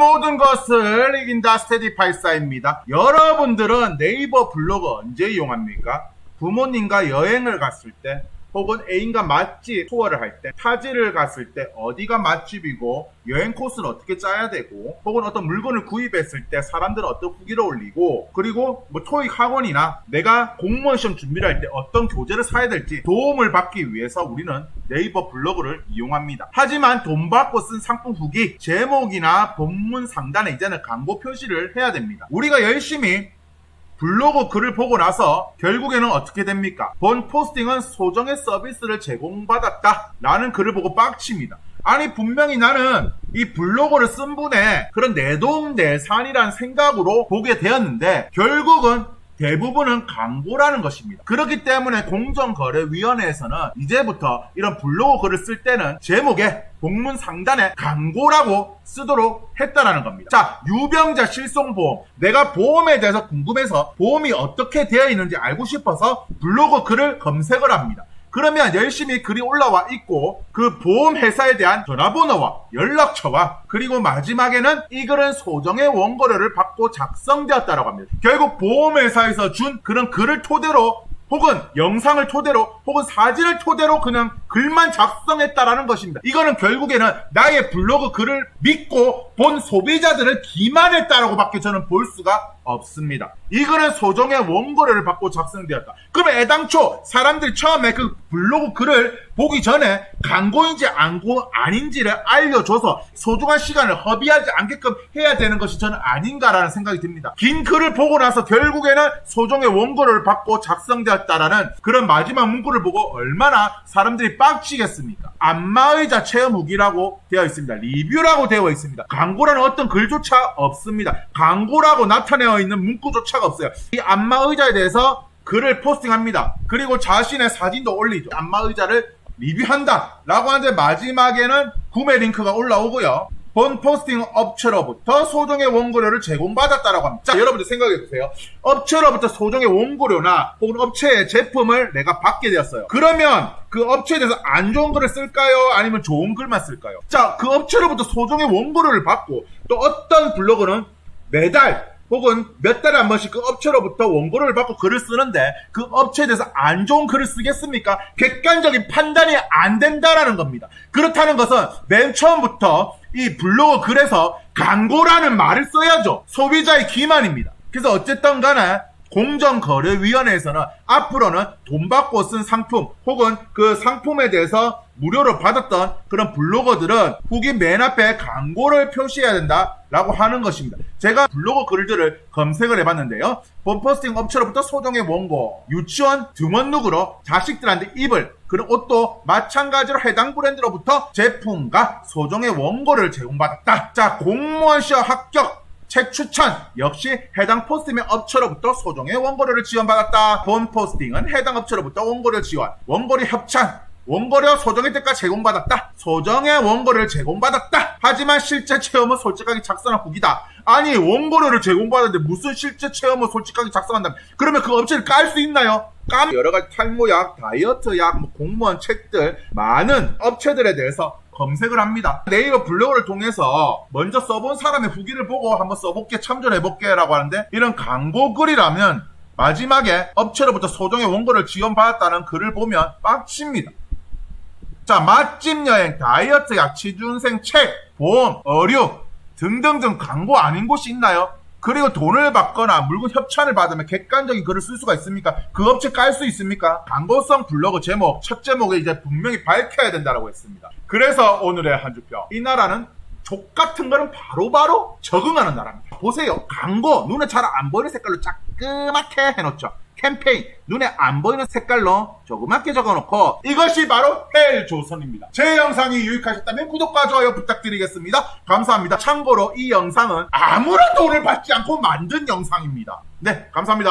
모든 것을 이긴다 스테디파이사입니다. 여러분들은 네이버 블로그 언제 이용합니까? 부모님과 여행을 갔을 때, 혹은 애인과 맛집 투어를 할 때, 타지를 갔을 때 어디가 맛집이고 여행 코스는 어떻게 짜야 되고, 혹은 어떤 물건을 구입했을 때 사람들은 어떤 후기를 올리고, 그리고 뭐 토익 학원이나 내가 공무원 시험 준비를 할 때 어떤 교재를 사야 될지 도움을 받기 위해서 우리는 네이버 블로그를 이용합니다. 하지만 돈 받고 쓴 상품 후기 제목이나 본문 상단에 이제는 광고 표시를 해야 됩니다. 우리가 열심히 블로그 글을 보고 나서 결국에는 어떻게 됩니까? 본 포스팅은 소정의 서비스를 제공받았다 라는 글을 보고 빡칩니다. 아니 분명히 나는 이 블로그를 쓴 분의 그런 내동내산이라는 생각으로 보게 되었는데 결국은 대부분은 광고라는 것입니다. 그렇기 때문에 공정거래위원회에서는 이제부터 이런 블로그 글을 쓸 때는 제목에 본문 상단에 광고라고 쓰도록 했다라는 겁니다. 자, 유병자 실손보험. 내가 보험에 대해서 궁금해서 보험이 어떻게 되어 있는지 알고 싶어서 블로그 글을 검색을 합니다. 그러면 열심히 글이 올라와 있고 그 보험회사에 대한 전화번호와 연락처와 그리고 마지막에는 이 글은 소정의 원고료를 받고 작성되었다라고 합니다. 결국 보험회사에서 준 그런 글을 토대로 혹은 영상을 토대로 혹은 사진을 토대로 그냥 글만 작성했다라는 것입니다. 이거는 결국에는 나의 블로그 글을 믿고 본 소비자들을 기만했다라고 밖에 저는 볼 수가 없습니다. 이거는 소정의 원고료를 받고 작성되었다. 그러면 애당초 사람들이 처음에 그 블로그 글을 보기 전에 광고인지 아닌지를 알려줘서 소중한 시간을 허비하지 않게끔 해야 되는 것이 저는 아닌가라는 생각이 듭니다. 긴 글을 보고 나서 결국에는 소정의 원고료를 받고 작성되었다라는 그런 마지막 문구를 보고 얼마나 사람들이 빡치겠습니까? 안마의자 체험 후기라고 되어 있습니다. 리뷰라고 되어 있습니다. 광고라는 어떤 글조차 없습니다. 광고라고 나타내어 있는 문구조차가 없어요. 이 안마의자에 대해서 글을 포스팅합니다. 그리고 자신의 사진도 올리죠. 안마의자를 리뷰한다 라고 하는데 마지막에는 구매 링크가 올라오고요. 본 포스팅 업체로부터 소정의 원고료를 제공받았다라고 합니다. 자, 여러분들 생각해보세요. 업체로부터 소정의 원고료나 혹은 업체의 제품을 내가 받게 되었어요. 그러면 그 업체에 대해서 안 좋은 글을 쓸까요? 아니면 좋은 글만 쓸까요? 자, 그 업체로부터 소정의 원고료를 받고 또 어떤 블로그는 매달 혹은 몇 달에 한 번씩 그 업체로부터 원고료를 받고 글을 쓰는데 그 업체에 대해서 안 좋은 글을 쓰겠습니까? 객관적인 판단이 안 된다라는 겁니다. 그렇다는 것은 맨 처음부터 이 블로그 글에서 광고라는 말을 써야죠. 소비자의 기만입니다. 그래서 어쨌든 간에 공정거래위원회에서는 앞으로는 돈 받고 쓴 상품 혹은 그 상품에 대해서 무료로 받았던 그런 블로거들은 후기 맨 앞에 광고를 표시해야 된다라고 하는 것입니다. 제가 블로그 글들을 검색을 해봤는데요. 본 포스팅 업체로부터 소정의 원고, 유치원 등원룩으로 자식들한테 입을 그런 옷도 마찬가지로 해당 브랜드로부터 제품과 소정의 원고를 제공받았다. 자, 공무원 시험 합격 책 추천 역시 해당 포스팅의 업체로부터 소정의 원고료를 지원받았다. 본 포스팅은 해당 업체로부터 원고료 지원, 원고료 협찬, 원고료 소정의 대가 제공받았다. 소정의 원고료를 제공받았다. 하지만 실제 체험은 솔직하게 작성한 후기다. 아니 원고료를 제공받았는데 무슨 실제 체험을 솔직하게 작성한다면 그러면 그 업체를 깔 수 있나요? 여러가지 탈모약, 다이어트약, 공무원 책들 많은 업체들에 대해서 검색을 합니다. 네이버 블로그를 통해서 먼저 써본 사람의 후기를 보고 한번 써볼게, 참조해볼게 라고 하는데 이런 광고 글이라면 마지막에 업체로부터 소정의 원고를 지원받았다는 글을 보면 빡칩니다. 자, 맛집 여행, 다이어트 약, 취준생 책, 보험, 의류 등등등 광고 아닌 곳이 있나요? 그리고 돈을 받거나 물건 협찬을 받으면 객관적인 글을 쓸 수가 있습니까? 그 업체 깔 수 있습니까? 광고성 블로그 제목, 첫 제목에 이제 분명히 밝혀야 된다고 했습니다. 그래서 오늘의 한 주평. 이 나라는 족 같은 거는 바로바로 적응하는 나라입니다. 보세요. 광고 눈에 잘 안 보이는 색깔로 자그맣게 해놓죠. 캠페인 눈에 안 보이는 색깔로 조그맣게 적어놓고 이것이 바로 헬조선입니다. 제 영상이 유익하셨다면 구독과 좋아요 부탁드리겠습니다. 감사합니다. 참고로 이 영상은 아무런 돈을 받지 않고 만든 영상입니다. 네, 감사합니다.